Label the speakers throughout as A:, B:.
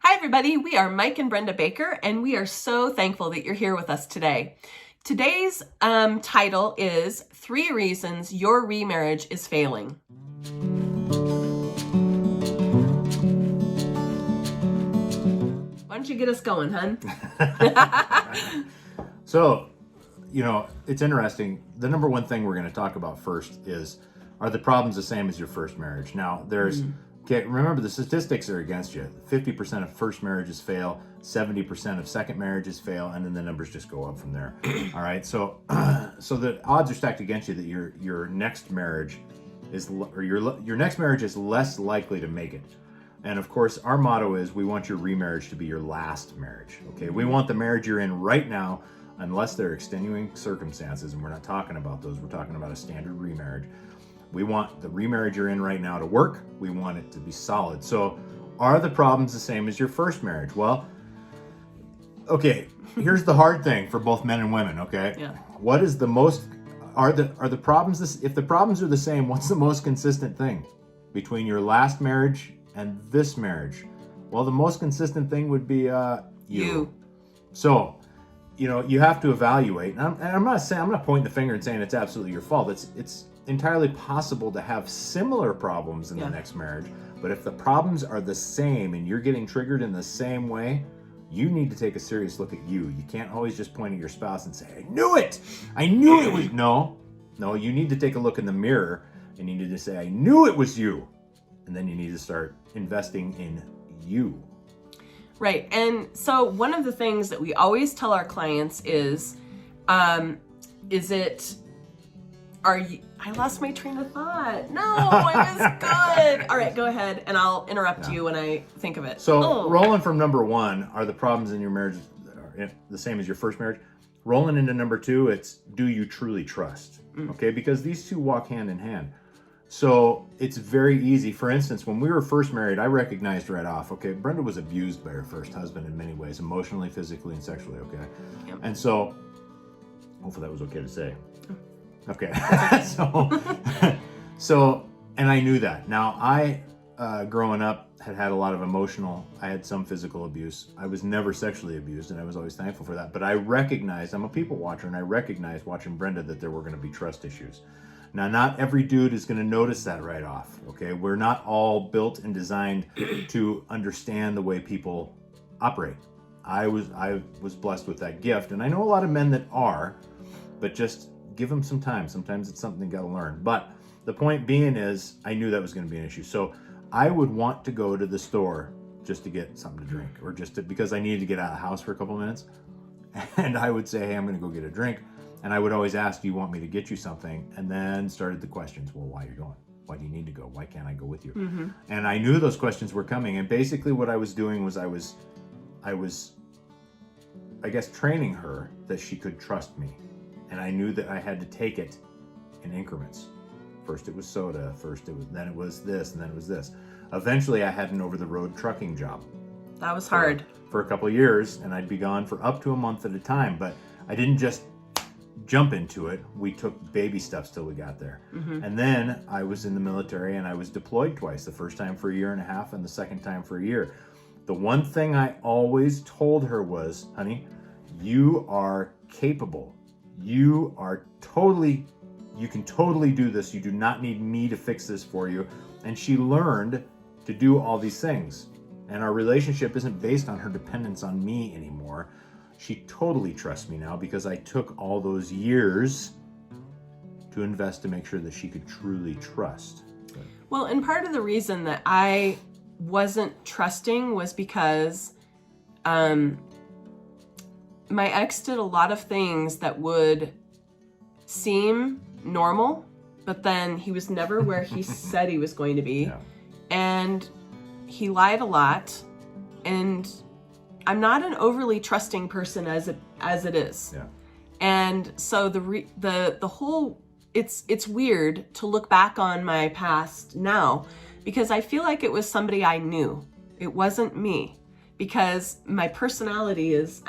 A: Hi, everybody. We are Mike and Brenda Baker, and we are so thankful that you're here with us today. Today's title is 3 Reasons Your Remarriage is Failing. Why don't you get us going, hun?
B: So, it's interesting. The number one thing we're going to talk about first is, are the problems the same as your first marriage? Now, remember the statistics are against you. 50% of first marriages fail, 70% of second marriages fail, and then the numbers just go up from there. All right, so the odds are stacked against you that your next marriage is, or your next marriage is less likely to make it. And of course, our motto is we want your remarriage to be your last marriage. Okay, we want the marriage you're in right now, unless there are extenuating circumstances, and we're not talking about those. We're talking about a standard remarriage. We want the remarriage you're in right now to work. We want it to be solid. So, are the problems the same as your first marriage? Well, okay, here's the hard thing for both men and women, okay?
A: Yeah.
B: What is the most, are the problems this, if the problems are the same, what's the most consistent thing between your last marriage and this marriage? Well, the most consistent thing would be you. So, you have to evaluate. And I'm not pointing the finger and saying it's absolutely your fault. It's entirely possible to have similar problems in the next marriage, but if the problems are the same and you're getting triggered in the same way, you need to take a serious look at you. You can't always just point at your spouse and say, I knew it was. No, you need to take a look in the mirror and you need to say, I knew it was you. And then you need to start investing in you.
A: Right. And so one of the things that we always tell our clients is I lost my train of thought. No, I was good. All right, go ahead, and I'll interrupt you when I think of it.
B: So rolling from number 1, are the problems in your marriage the same as your first marriage? Rolling into number 2, it's, do you truly trust? Okay, because these two walk hand in hand. So it's very easy. For instance, when we were first married, I recognized right off, okay, Brenda was abused by her first husband in many ways, emotionally, physically, and sexually, okay? Yep. And so, hopefully that was okay to say. Okay, so, and I knew that. Now, I, growing up, had a lot of I had some physical abuse. I was never sexually abused, and I was always thankful for that. But I recognized, I'm a people watcher, and I recognized watching Brenda that there were going to be trust issues. Now, not every dude is going to notice that right off, okay? We're not all built and designed to understand the way people operate. I was blessed with that gift, and I know a lot of men that are, but just give them some time. Sometimes it's something you got to learn. But the point being is, I knew that was going to be an issue. So I would want to go to the store just to get something to drink, or because I needed to get out of the house for a couple of minutes. And I would say, hey, I'm going to go get a drink. And I would always ask, do you want me to get you something? And then started the questions. Well, why are you going? Why do you need to go? Why can't I go with you? Mm-hmm. And I knew those questions were coming. And basically what I was doing was I was, I guess, training her that she could trust me. And I knew that I had to take it in increments. First it was soda, then it was this, and then it was this. Eventually I had an over-the-road trucking job.
A: That was hard.
B: For a couple of years, and I'd be gone for up to a month at a time. But I didn't just jump into it. We took baby steps till we got there. Mm-hmm. And then I was in the military, and I was deployed twice. The first time for 1.5 years, and the second time for a year. The one thing I always told her was, honey, you are capable. You can totally do this. You do not need me to fix this for you. And she learned to do all these things. And our relationship isn't based on her dependence on me anymore. She totally trusts me now because I took all those years to invest to make sure that she could truly trust.
A: Well, and part of the reason that I wasn't trusting was because my ex did a lot of things that would seem normal, but then he was never where he said he was going to be. Yeah. And he lied a lot. And I'm not an overly trusting person as it is. Yeah. And so the whole, it's weird to look back on my past now because I feel like it was somebody I knew. It wasn't me. Because my personality is,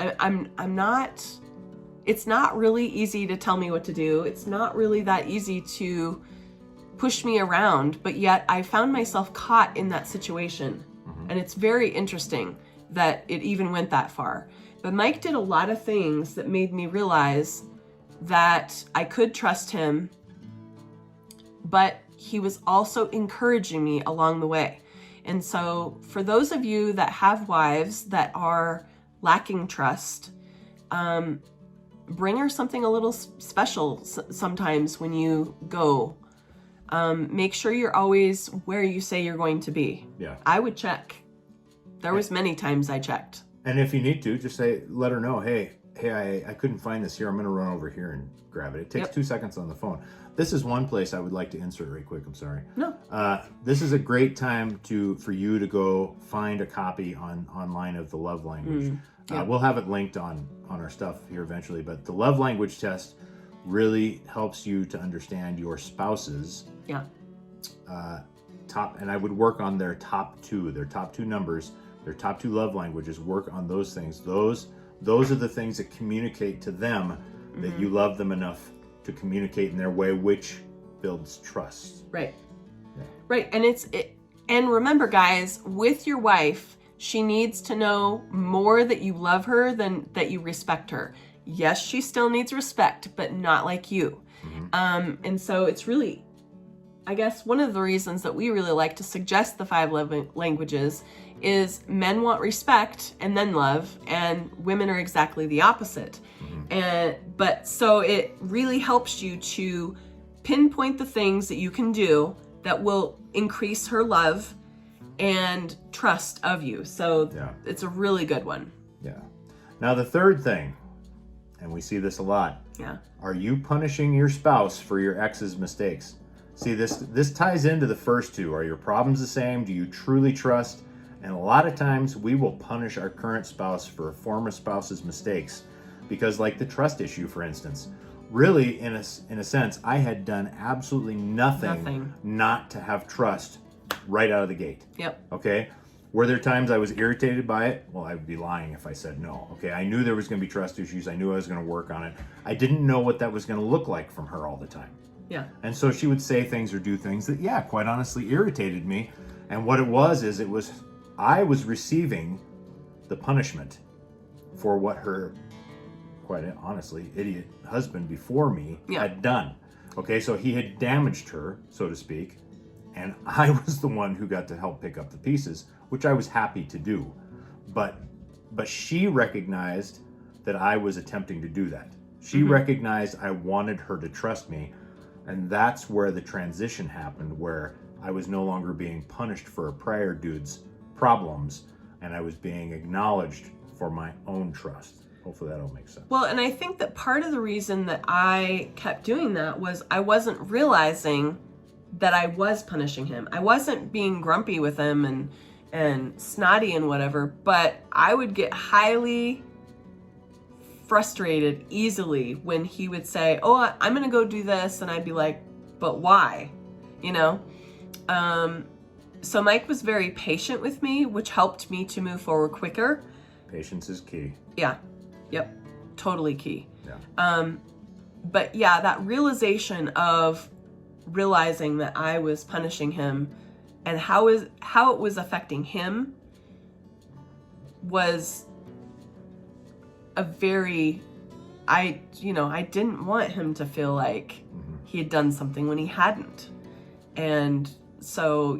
A: it's not really easy to tell me what to do. It's not really that easy to push me around, but yet I found myself caught in that situation. Mm-hmm. And it's very interesting. that it even went that far. But Mike did a lot of things that made me realize that I could trust him, but he was also encouraging me along the way. And so for those of you that have wives that are lacking trust, bring her something a little special sometimes when you go. Make sure you're always where you say you're going to be.
B: Yeah.
A: I would check. There was many times I checked.
B: And if you need to, just let her know, hey, I couldn't find this here. I'm going to run over here and grab it. It takes 2 seconds on the phone. This is one place I would like to insert right quick. I'm sorry.
A: No.
B: This is a great time for you to go find a copy online of the love language. We'll have it linked on our stuff here eventually, but the love language test really helps you to understand your spouse's top, and I would work on their top two numbers, their top 2 love languages. Work on those things. Those are the things that communicate to them that you love them enough to communicate in their way, which builds trust.
A: Right. Yeah. Right. And remember, guys, with your wife, she needs to know more that you love her than that you respect her. Yes, she still needs respect, but not like you. And so it's really, I guess, one of the reasons that we really like to suggest the 5 love languages is men want respect and then love, and women are exactly the opposite. But so it really helps you to pinpoint the things that you can do that will increase her love and trust of you. So it's a really good one. Yeah.
B: Now the third thing, and we see this a lot.
A: Yeah.
B: Are you punishing your spouse for your ex's mistakes? See, this ties into the first 2. Are your problems the same? Do you truly trust? And a lot of times we will punish our current spouse for a former spouse's mistakes because, like the trust issue, for instance, really in a sense, I had done absolutely nothing not to have trust right out of the gate.
A: Yep.
B: Okay. Were there times I was irritated by it? Well, I would be lying if I said no. Okay. I knew there was going to be trust issues. I knew I was going to work on it. I didn't know what that was going to look like from her all the time.
A: Yeah.
B: And so she would say things or do things that, quite honestly irritated me. And what it was I was receiving the punishment for what her, quite honestly, idiot husband before me had done. Okay, so he had damaged her, so to speak, and I was the one who got to help pick up the pieces, which I was happy to do. But she recognized that I was attempting to do that. She recognized I wanted her to trust me, and that's where the transition happened, where I was no longer being punished for a prior dude's problems, and I was being acknowledged for my own trust. Hopefully that all makes sense.
A: Well, and I think that part of the reason that I kept doing that was I wasn't realizing that I was punishing him. I wasn't being grumpy with him and snotty and whatever, but I would get highly frustrated easily when he would say, oh, I'm going to go do this. And I'd be like, but why? So Mike was very patient with me, which helped me to move forward quicker.
B: Patience is key.
A: Yeah. Yep. Totally key.
B: Yeah.
A: But yeah, that realization of realizing that I was punishing him and how it was affecting him was a very, I didn't want him to feel like he had done something when he hadn't. And so,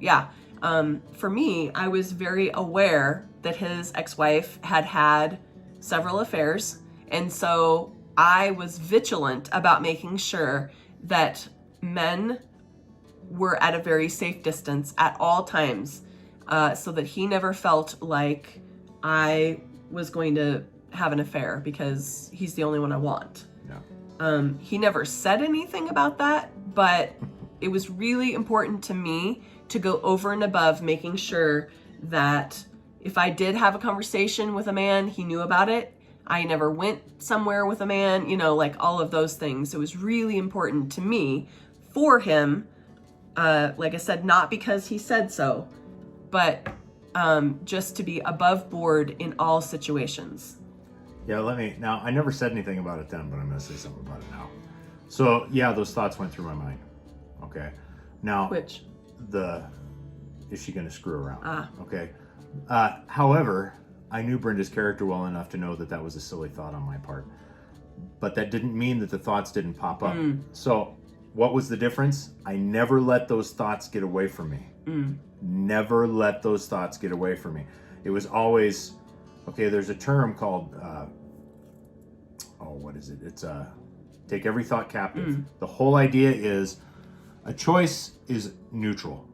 A: for me, I was very aware that his ex-wife had several affairs. And so I was vigilant about making sure that men were at a very safe distance at all times, so that he never felt like I was going to have an affair because he's the only one I want.
B: Yeah.
A: He never said anything about that, but it was really important to me to go over and above making sure that if I did have a conversation with a man, he knew about it. I never went somewhere with a man, like all of those things. It was really important to me for him. Like I said, not because he said so, but just to be above board in all situations.
B: Yeah, now I never said anything about it then, but I'm going to say something about it now. So yeah, those thoughts went through my mind. Okay. Now,
A: Which?
B: Is she going to screw around?
A: Ah.
B: Okay. However, I knew Brenda's character well enough to know that that was a silly thought on my part. But that didn't mean that the thoughts didn't pop up. So what was the difference? I never let those thoughts get away from me. Never let those thoughts get away from me. It was always, okay, there's a term called, what is it? It's take every thought captive. The whole idea is a choice is neutral,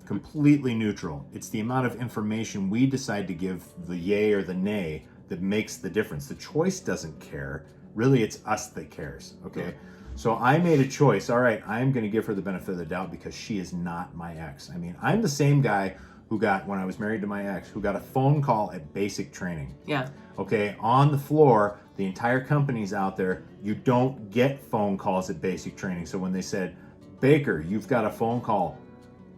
B: completely neutral. It's the amount of information we decide to give the yay or the nay that makes the difference. The choice doesn't care. Really, it's us that cares, okay? So I made a choice. All right, I'm going to give her the benefit of the doubt because she is not my ex. I mean, I'm the same guy who got, when I was married to my ex, who got a phone call at basic training.
A: Yeah.
B: Okay, on the floor, the entire company's out there. You don't get phone calls at basic training. So when they said, Baker, you've got a phone call,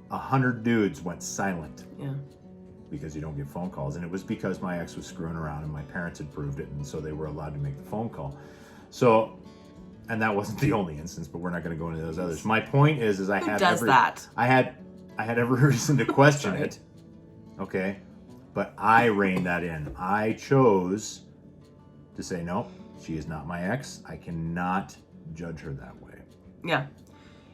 B: 100 dudes went silent.
A: Yeah.
B: Because you don't get phone calls. And it was because my ex was screwing around and my parents had proved it, and so they were allowed to make the phone call. So, and that wasn't the only instance, but we're not going to go into those others. My point is I had every reason to question it. Okay? But I reined that in. I chose to say, no, she is not my ex. I cannot judge her that way.
A: Yeah.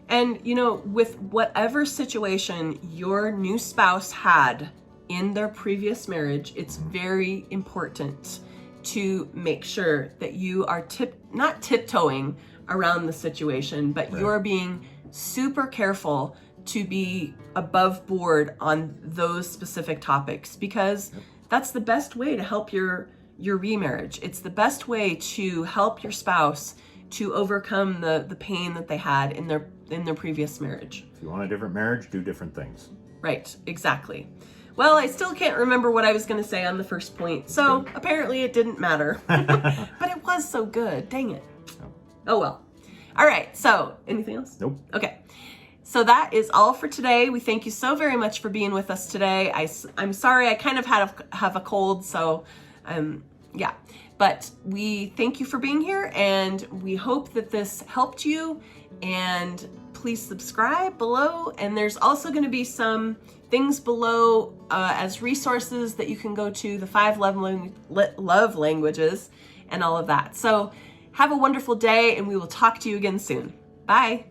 A: And, you know, with whatever situation your new spouse had in their previous marriage, it's very important to make sure that you are not tiptoeing around the situation, but you're being super careful to be above board on those specific topics, because that's the best way to help your remarriage. It's the best way to help your spouse to overcome the pain that they had in their previous marriage.
B: If you want a different marriage, do different things.
A: Right, exactly. Well, I still can't remember what I was going to say on the first point, so apparently it didn't matter. But it was so good. Dang it. Oh well. All right, so anything else?
B: Nope.
A: Okay. So that is all for today. We thank you so very much for being with us today. I'm sorry, I kind of have a cold, so yeah. But we thank you for being here, and we hope that this helped you. And please subscribe below. And there's also going to be some things below as resources that you can go to, the 5 love languages and all of that. So have a wonderful day, and we will talk to you again soon. Bye.